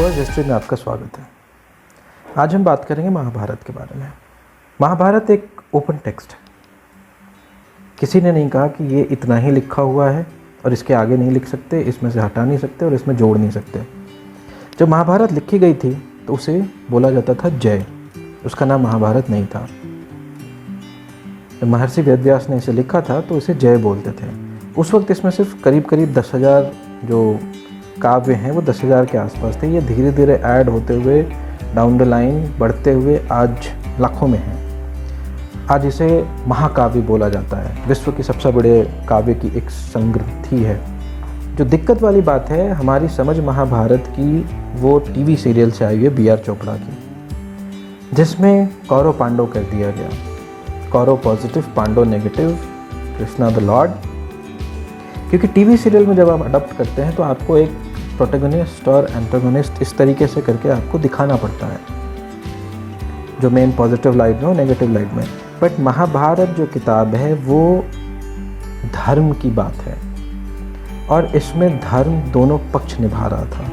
First history में आपका स्वागत है। आज हम बात करेंगे महाभारत के बारे में। महाभारत एक ओपन टेक्स्ट है। किसी ने नहीं कहा कि ये इतना ही लिखा हुआ है और इसके आगे नहीं लिख सकते, इसमें से हटा नहीं सकते और इसमें जोड़ नहीं सकते। जब महाभारत लिखी गई थी तो उसे बोला जाता था जय, उसका नाम महाभारत नहीं था। जब महर्षि वेदव्यास ने इसे लिखा था तो इसे जय बोलते थे। उस वक्त इसमें सिर्फ करीब 10,000 जो काव्य हैं वो 10,000 के आसपास थे। ये धीरे धीरे ऐड होते हुए डाउन द लाइन बढ़ते हुए आज लाखों में है। आज इसे महाकाव्य बोला जाता है, विश्व की सबसे बड़े काव्य की एक संग्रंथि है। जो दिक्कत वाली बात है हमारी समझ महाभारत की, वो टीवी सीरियल से आई हुई है बी आर चोपड़ा की, जिसमें कौरव पांडव कर दिया गया। Kaurava positive, Pandava negative, Krishna the lord. क्योंकि टीवी सीरियल में जब आप अडॉप्ट करते हैं तो आपको एक प्रोटैगनिस्ट और एंटागोनिस्ट इस तरीके से करके आपको दिखाना पड़ता है, जो मेन पॉजिटिव लाइट में और नेगेटिव लाइट में। बट महाभारत जो किताब है वो धर्म की बात है और इसमें धर्म दोनों पक्ष निभा रहा था।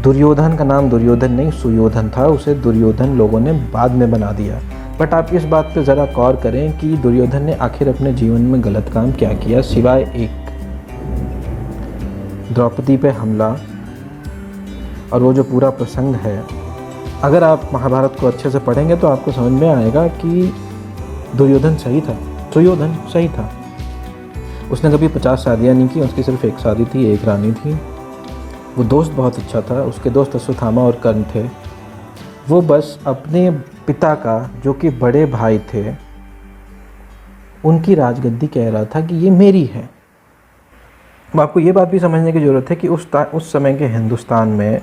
दुर्योधन का नाम दुर्योधन नहीं सुयोधन था, उसे दुर्योधन लोगों ने बाद में बना दिया। बट आप इस बात पे ज़रा गौर करें कि दुर्योधन ने आखिर अपने जीवन में गलत काम क्या किया, सिवाय एक द्रौपदी पे हमला और वो जो पूरा प्रसंग है। अगर आप महाभारत को अच्छे से पढ़ेंगे तो आपको समझ में आएगा कि दुर्योधन सही था, सुयोधन सही था। उसने कभी 50 शादियाँ नहीं की, उसकी सिर्फ एक शादी थी, एक रानी थी। वो दोस्त बहुत अच्छा था, उसके दोस्त अश्वत्थामा और कर्ण थे। वो बस अपने पिता का, जो कि बड़े भाई थे, उनकी राजगद्दी कह रहा था कि ये मेरी है। अब आपको ये बात भी समझने की ज़रूरत है कि उस समय के हिंदुस्तान में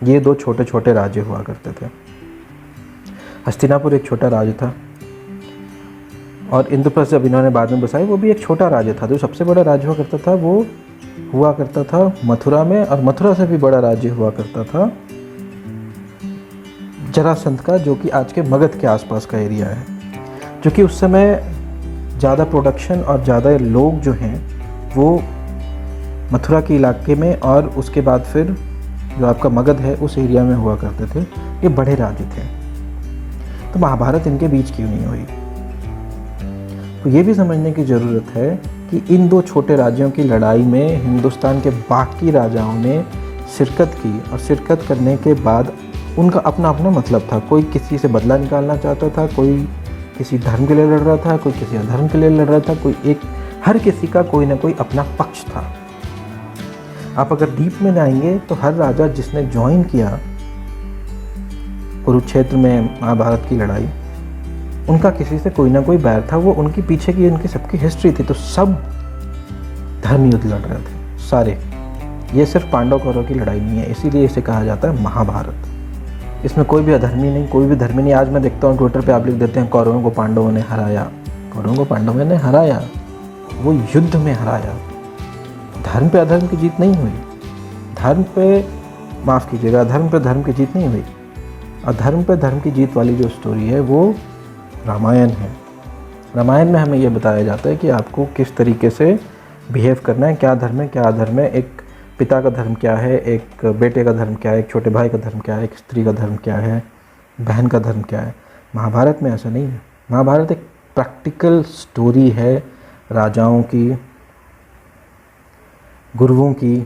ये दो छोटे छोटे राज्य हुआ करते थे। हस्तिनापुर एक छोटा राज्य था और इंद्रप्रस्थ जब इन्होंने बाद में बसाई वो भी एक छोटा राज्य था। जो सबसे बड़ा राज्य हुआ करता था वो हुआ करता था मथुरा में, और मथुरा से भी बड़ा राज्य हुआ करता था जरासंध का, जो कि आज के मगध के आसपास का एरिया है। जो कि उस समय ज़्यादा प्रोडक्शन और ज़्यादा लोग जो हैं वो मथुरा के इलाके में और उसके बाद फिर जो आपका मगध है उस एरिया में हुआ करते थे। ये बड़े राज्य थे। तो महाभारत इनके बीच क्यों नहीं हुई? तो ये भी समझने की ज़रूरत है कि इन दो छोटे राज्यों की लड़ाई में हिंदुस्तान के बाकी राजाओं ने शिरकत की, और शिरकत करने के बाद उनका अपना अपना मतलब था। कोई किसी से बदला निकालना चाहता था, कोई किसी धर्म के लिए लड़ रहा था, कोई किसी अधर्म के लिए लड़ रहा था, हर किसी का कोई ना कोई अपना पक्ष था। आप अगर डीप में जाएंगे तो हर राजा जिसने ज्वाइन किया कुरुक्षेत्र में महाभारत की लड़ाई, उनका किसी से कोई ना कोई बैर था। वो उनके पीछे की उनकी सबकी हिस्ट्री थी। तो सब धर्म युद्ध लड़ रहे थे सारे। ये सिर्फ पांडव कौरव की लड़ाई नहीं है, इसीलिए इसे कहा जाता है महाभारत। इसमें कोई भी अधर्मी नहीं, कोई भी धर्मी नहीं। आज मैं देखता हूँ ट्विटर पे आप लिख देते हैं कौरवों को पांडवों ने हराया। कौरवों को पांडवों ने हराया, वो युद्ध में हराया। धर्म पे अधर्म की जीत नहीं हुई। धर्म पे, माफ़ कीजिएगा, धर्म पे धर्म की जीत नहीं हुई। और धर्म पे धर्म की जीत वाली जो स्टोरी है वो रामायण है। रामायण में हमें ये बताया जाता है कि आपको किस तरीके से बिहेव करना है, क्या धर्म है क्या अधर्म है, एक पिता का धर्म क्या है, एक बेटे का धर्म क्या है, एक छोटे भाई का धर्म क्या है, एक स्त्री का धर्म क्या है, बहन का धर्म क्या है। महाभारत में ऐसा नहीं है। महाभारत एक प्रैक्टिकल स्टोरी है राजाओं की, गुरुओं की,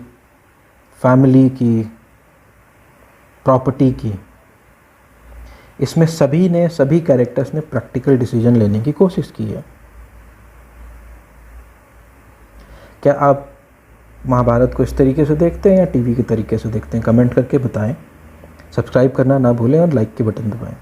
फैमिली की, प्रॉपर्टी की। इसमें सभी कैरेक्टर्स ने प्रैक्टिकल डिसीजन लेने की कोशिश की है। क्या आप महाभारत को इस तरीके से देखते हैं या टीवी के तरीके से देखते हैं? कमेंट करके बताएं। सब्सक्राइब करना ना भूलें और लाइक के बटन दबाएं।